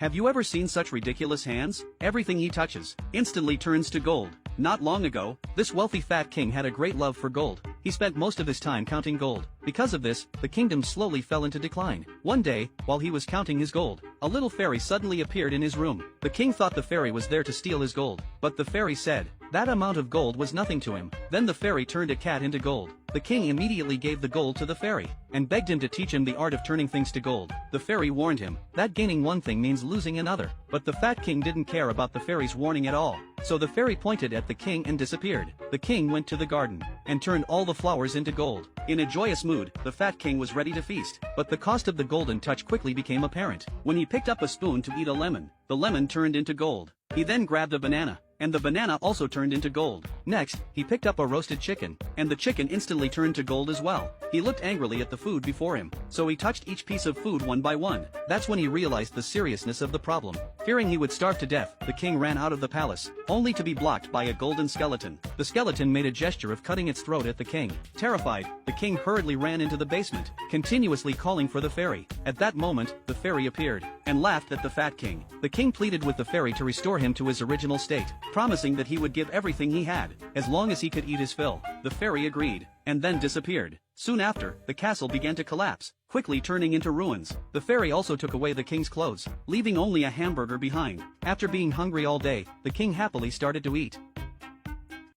Have you ever seen such ridiculous hands? Everything he touches instantly turns to gold. Not long ago, this wealthy fat king had a great love for gold. He spent most of his time counting gold. Because of this, the kingdom slowly fell into decline. One day, while he was counting his gold, a little fairy suddenly appeared in his room. The king thought the fairy was there to steal his gold, but the fairy said that amount of gold was nothing to him. Then the fairy turned a cat into gold. The king immediately gave the gold to the fairy, and begged him to teach him the art of turning things to gold. The fairy warned him that gaining one thing means losing another. But the fat king didn't care about the fairy's warning at all. So the fairy pointed at the king and disappeared. The king went to the garden, and turned all the flowers into gold. In a joyous mood, the fat king was ready to feast. But the cost of the golden touch quickly became apparent. When he picked up a spoon to eat a lemon, the lemon turned into gold. He then grabbed a banana, and the banana also turned into gold. Next, he picked up a roasted chicken, and the chicken instantly turned to gold as well. He looked angrily at the food before him, so he touched each piece of food one by one. That's when he realized the seriousness of the problem. Fearing he would starve to death, the king ran out of the palace, only to be blocked by a golden skeleton. The skeleton made a gesture of cutting its throat at the king. Terrified, the king hurriedly ran into the basement, continuously calling for the fairy. At that moment, the fairy appeared, and laughed at the fat king. The king pleaded with the fairy to restore him to his original state, promising that he would give everything he had, as long as he could eat his fill. The fairy agreed, and then disappeared. Soon after, the castle began to collapse, quickly turning into ruins. The fairy also took away the king's clothes, leaving only a hamburger behind. After being hungry all day, the king happily started to eat.